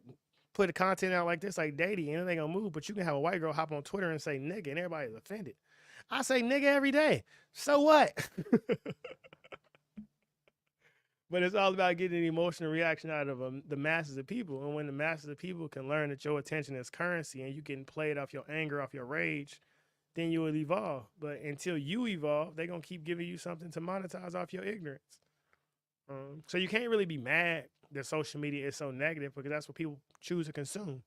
A: put a content out like this, like dating, and it ain't gonna move, but you can have a white girl hop on Twitter and say nigga, and everybody's offended. I say nigga every day. So what? But it's all about getting an emotional reaction out of the masses of people. And when the masses of people can learn that your attention is currency and you can play it off your anger, off your rage, then you will evolve. But until you evolve, they're going to keep giving you something to monetize off your ignorance. So you can't really be mad that social media is so negative, because that's what people choose to consume.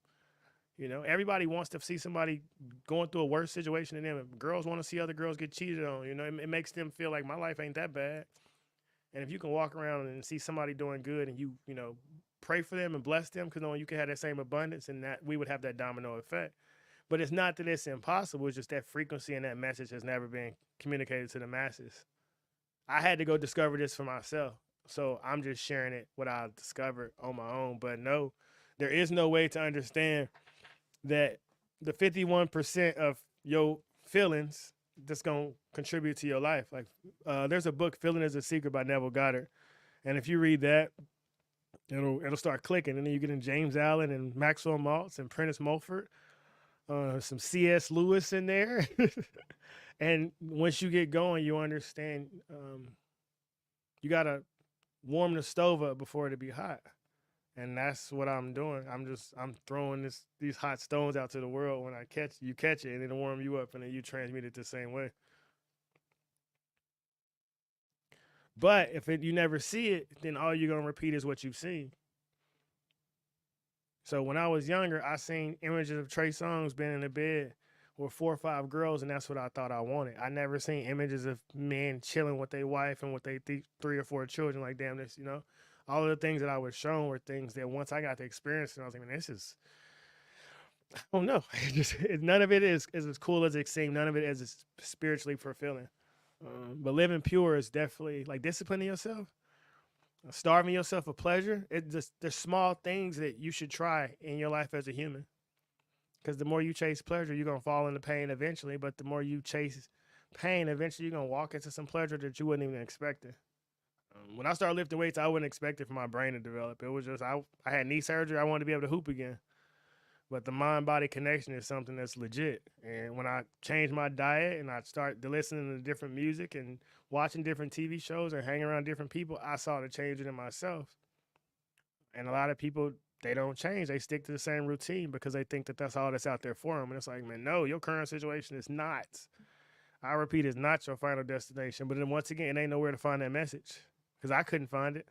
A: Everybody wants to see somebody going through a worse situation than them. Girls want to see other girls get cheated on. It makes them feel like my life ain't that bad. And if you can walk around and see somebody doing good and you pray for them and bless them, because you can have that same abundance, and that we would have that domino effect. But it's not that it's impossible. It's just that frequency and that message has never been communicated to the masses. I had to go discover this for myself. So I'm just sharing it, what I discovered on my own. But no, there is no way to understand that the 51% of your feelings that's gonna contribute to your life. Like, there's a book, "Feeling is a Secret" by Neville Goddard, and if you read that, it'll start clicking, and then you get in James Allen and Maxwell Maltz and Prentice Mulford, some C.S. Lewis in there, and once you get going, you understand you gotta warm the stove up before it be hot. And that's what I'm doing. I'm throwing these hot stones out to the world. When I catch it, and it'll warm you up, and then you transmit it the same way. But if you never see it, then all you're gonna repeat is what you've seen. So when I was younger, I seen images of Trey Songz being in the bed with 4 or 5 girls, and that's what I thought I wanted. I never seen images of men chilling with their wife and with their 3 or 4 children. Like, damn, this, all of the things that I was shown were things that once I got to experience, and I was like, man, this is, I don't know. None of it is as cool as it seemed. None of it is spiritually fulfilling. But living pure is definitely like disciplining yourself, starving yourself of pleasure. There's small things that you should try in your life as a human. Because the more you chase pleasure, you're gonna fall into pain eventually. But the more you chase pain, eventually you're gonna walk into some pleasure that you wouldn't even expect it. When I started lifting weights, I wouldn't expect it for my brain to develop. It was just I had knee surgery. I wanted to be able to hoop again. But the mind-body connection is something that's legit. And when I changed my diet and I started listening to different music and watching different TV shows and hanging around different people, I saw the change in myself. And a lot of people, they don't change. They stick to the same routine because they think that that's all that's out there for them. And it's like, man, no, your current situation is not. I repeat, it's not your final destination. But then once again, it ain't nowhere to find that message because I couldn't find it.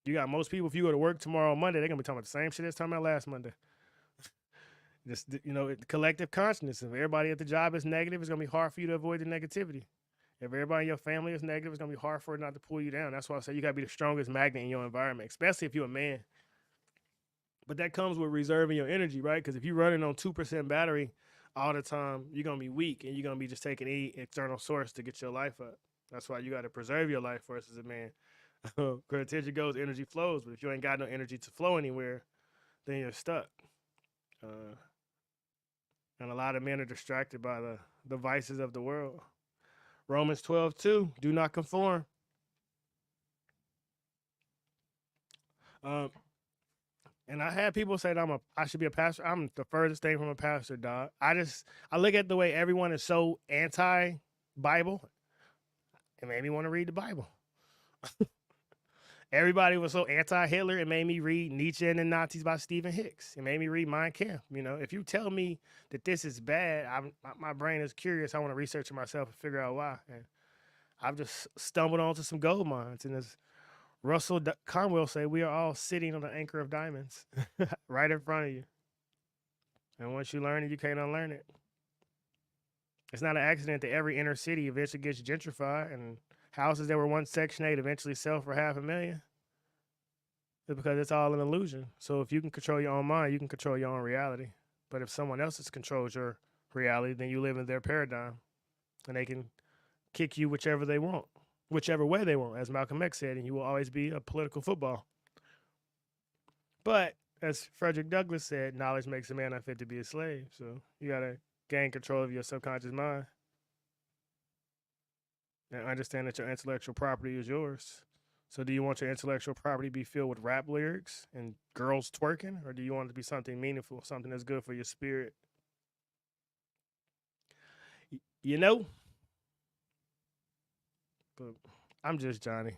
A: You got most people, if you go to work tomorrow, Monday, they're going to be talking about the same shit as talking about last Monday. Just, collective consciousness. If everybody at the job is negative, it's going to be hard for you to avoid the negativity. If everybody in your family is negative, it's going to be hard for it not to pull you down. That's why I say you got to be the strongest magnet in your environment, especially if you're a man. But that comes with reserving your energy, right? Because if you're running on 2% battery all the time, you're going to be weak and you're going to be just taking any external source to get your life up. That's why you got to preserve your life first as a man. Where attention goes, energy flows. But if you ain't got no energy to flow anywhere, then you're stuck. And a lot of men are distracted by the vices of the world. Romans 12:2, do not conform. And I had people say that I should be a pastor. I'm the furthest thing from a pastor, dog. I look at the way everyone is so anti-Bible. It made me want to read the Bible. Everybody was so anti-Hitler. It made me read Nietzsche and the Nazis by Stephen Hicks. It made me read Mein Kampf. If you tell me that this is bad, my brain is curious. I want to research it myself and figure out why. And I've just stumbled onto some gold mines. And as Russell Conwell say, we are all sitting on an anchor of diamonds right in front of you. And once you learn it, you can't unlearn it. It's not an accident that every inner city eventually gets gentrified and houses that were once Section 8 eventually sell for $500,000. It's because it's all an illusion. So if you can control your own mind, you can control your own reality. But if someone else controls your reality, then you live in their paradigm. And they can kick you whichever way they want, as Malcolm X said, and you will always be a political football. But as Frederick Douglass said, knowledge makes a man unfit to be a slave. So you got to gain control of your subconscious mind and understand that your intellectual property is yours. So do you want your intellectual property to be filled with rap lyrics and girls twerking, or do you want it to be something meaningful, something that's good for your spirit? But I'm just Johnny.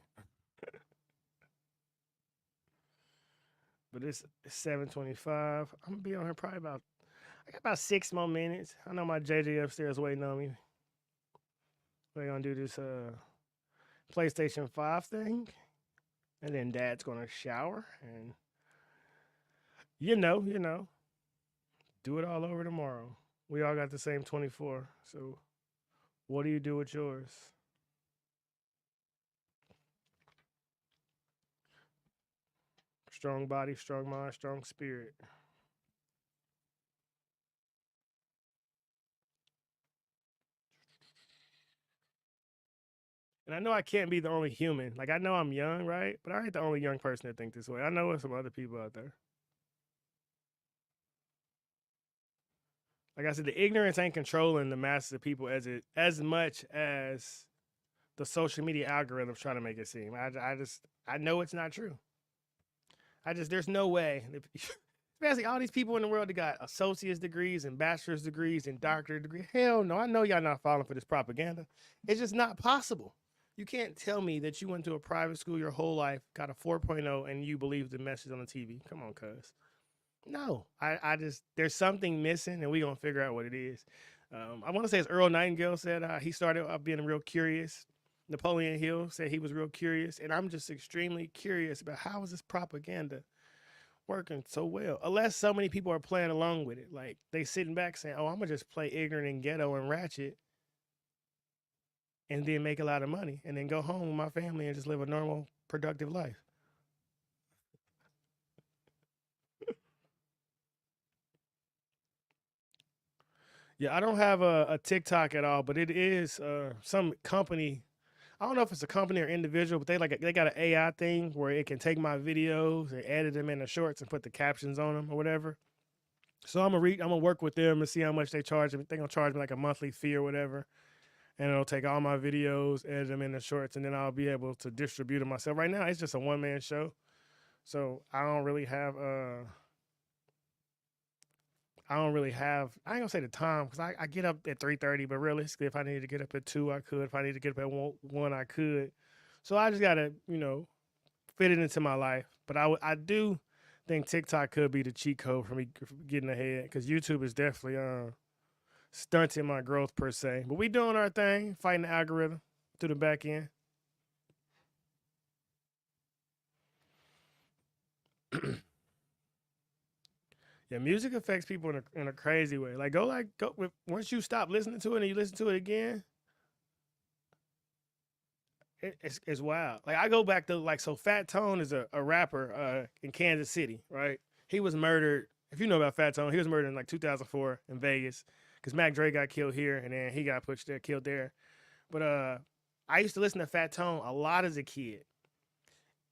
A: But it's 7:25. I'm gonna be on here probably I got about 6 more minutes. I know my JJ upstairs waiting on me. We're gonna do this PlayStation 5 thing. And then Dad's gonna shower and do it all over tomorrow. We all got the same 24. So what do you do with yours? Strong body, strong mind, strong spirit. And I know I can't be the only human. Like, I know I'm young, right? But I ain't the only young person that think this way. I know there's some other people out there. Like I said, the ignorance ain't controlling the masses of people as much as the social media algorithms trying to make it seem. I know it's not true. There's no way. Especially all these people in the world that got associate's degrees and bachelor's degrees and doctorate degrees. Hell no, I know y'all not falling for this propaganda. It's just not possible. You can't tell me that you went to a private school your whole life, got a 4.0, and you believe the message on the TV. Come on, cuz. No, I just, there's something missing, and we're going to figure out what it is. I want to say, as Earl Nightingale said, he started out being real curious. Napoleon Hill said he was real curious, and I'm just extremely curious about how is this propaganda working so well, unless so many people are playing along with it. Like, they sitting back saying, oh, I'm going to just play ignorant and ghetto and ratchet and then make a lot of money and then go home with my family and just live a normal, productive life. Yeah, I don't have a TikTok at all, but it is some company. I don't know if it's a company or individual, but they got an AI thing where it can take my videos and edit them into shorts and put the captions on them or whatever. So I'm gonna work with them and see how much they charge. They're gonna charge me like a monthly fee or whatever, and it'll take all my videos, edit them into shorts, and then I'll be able to distribute them myself. Right now, it's just a one man show, so I don't really have. I ain't gonna say the time because I get up at 3:30, but realistically, if I need to get up at 2, I could. If I need to get up at one, I could. So I just gotta, fit it into my life. But I do think TikTok could be the cheat code for me getting ahead because YouTube is definitely stunting my growth per se. But we doing our thing, fighting the algorithm through the back end. Yeah, music affects people in a crazy way. Like once you stop listening to it and you listen to it again, it's wild. Like I go back to so Fat Tone is a rapper in Kansas City, right? He was murdered. If you know about Fat Tone, he was murdered in like 2004 in Vegas because Mac Dre got killed here and then he got pushed there, killed there. But I used to listen to Fat Tone a lot as a kid.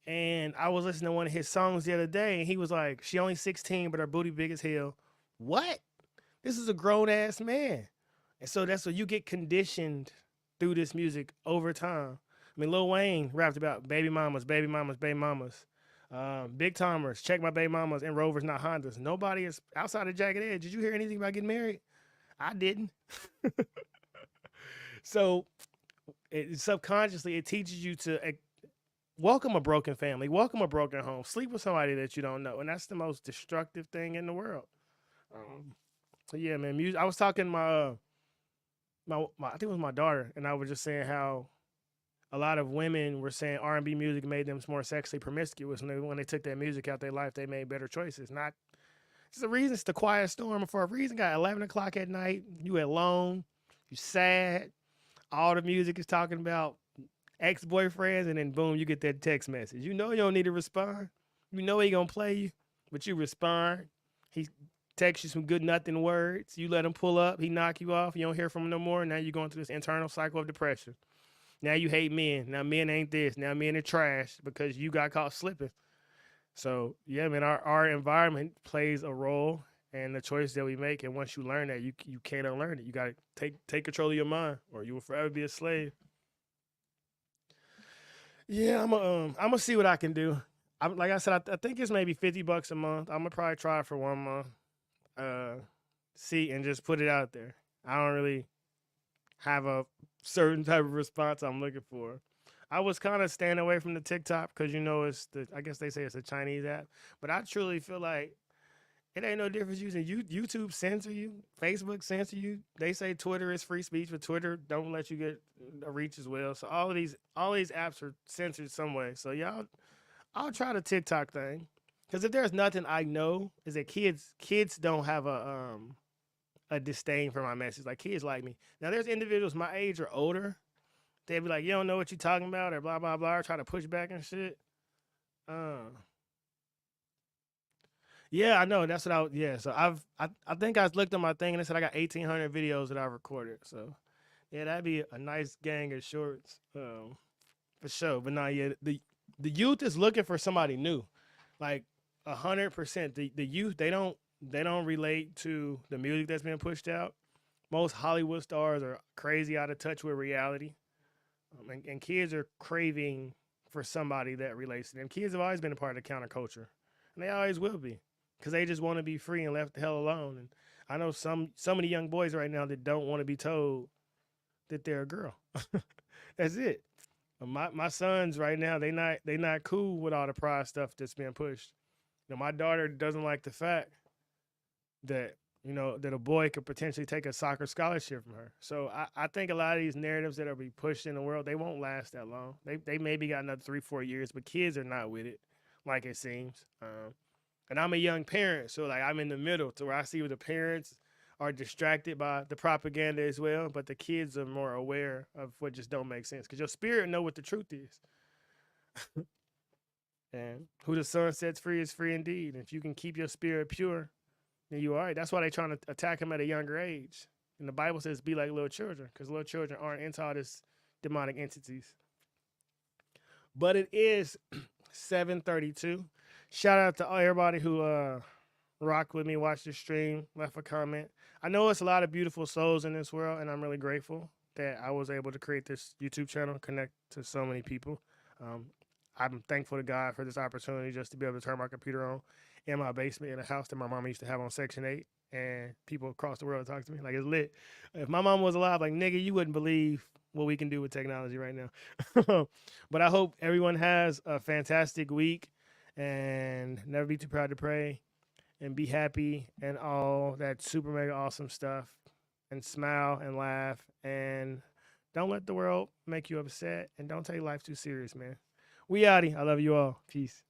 A: And I was listening to one of his songs the other day, and he was like, "She only 16, but her booty big as hell." What? This is a grown ass man, and so that's what you get conditioned through this music over time. I mean, Lil Wayne rapped about baby mamas, baby mamas, baby mamas. Big timers, check my baby mamas, and Rovers, not Hondas. Nobody is outside of Jagged Edge. Did you hear anything about getting married? I didn't. So subconsciously, it teaches you to welcome a broken family, welcome a broken home, sleep with somebody that you don't know, and that's the most destructive thing in the world. So yeah, man, music. I was talking to my I think it was my daughter, and I was just saying how a lot of women were saying R&B music made them more sexually promiscuous, and when they took that music out their life, they made better choices. Not it's the reason. It's the quiet storm for a reason. Got 11 o'clock at night. You alone. You sad. All the music is talking about ex-boyfriends, and then boom, you get that text message. You know you don't need to respond. You know he gonna play you, but you respond. He texts you some good nothing words. You let him pull up. He knock you off. You don't hear from him no more. Now you're going through this internal cycle of depression. Now you hate men. Now men ain't this. Now men are trash because you got caught slipping. So yeah, man, our environment plays a role in the choice that we make. And once you learn that, you can't unlearn it. You gotta take control of your mind, or you will forever be a slave. Yeah, I'm gonna see what I can do. Like I said, I think it's maybe $50 a month. I'm gonna probably try it for 1 month. Uh, See and just put it out there. I don't really have a certain type of response I'm looking for. I was kind of staying away from the TikTok because it's I guess they say it's a Chinese app, but I truly feel like it ain't no difference using YouTube censor you, Facebook censor you. They say Twitter is free speech, but Twitter don't let you get a reach as well. So all these apps are censored some way. So y'all, I'll try the TikTok thing because if there's nothing I know is that kids don't have a disdain for my message. Like kids like me. Now there's individuals my age or older. They'd be like, "You don't know what you're talking about," or blah blah blah, or try to push back and shit. Uh, Yeah, I know. That's what yeah. So I think I looked at my thing and it said I got 1,800 videos that I recorded. So yeah, that'd be a nice gang of shorts, for sure. But nah, yeah, the youth is looking for somebody new, like 100%. The youth, they don't they don't relate to the music that's being pushed out. Most Hollywood stars are crazy out of touch with reality, and kids are craving for somebody that relates to them. Kids have always been a part of the counterculture, and they always will be, because they just want to be free and left the hell alone. And I know so many young boys right now that don't want to be told that they're a girl. That's it. My sons right now, they not cool with all the pride stuff that's being pushed. My daughter doesn't like the fact that that a boy could potentially take a soccer scholarship from her. So I think a lot of these narratives that are being pushed in the world, they won't last that long. They maybe got another 3-4 years, but kids are not with it, like it seems. And I'm a young parent, so like I'm in the middle to where I see where the parents are distracted by the propaganda as well, but the kids are more aware of what just don't make sense, because your spirit know what the truth is. And who the Son sets free is free indeed. If you can keep your spirit pure, then you are right. That's why they're trying to attack him at a younger age. And the Bible says, be like little children, because little children aren't into all this demonic entities. But it is 7:32. Shout out to everybody who rocked with me, watched the stream, left a comment. I know it's a lot of beautiful souls in this world, and I'm really grateful that I was able to create this YouTube channel, connect to so many people. I'm thankful to God for this opportunity just to be able to turn my computer on in my basement in a house that my mama used to have on Section 8, and people across the world talk to me. Like, it's lit. If my mom was alive, like, nigga, you wouldn't believe what we can do with technology right now. But I hope everyone has a fantastic week, and never be too proud to pray, and be happy, and all that super mega awesome stuff, and smile and laugh, and don't let the world make you upset, and don't take life too serious, man. We outie. I love you all. Peace.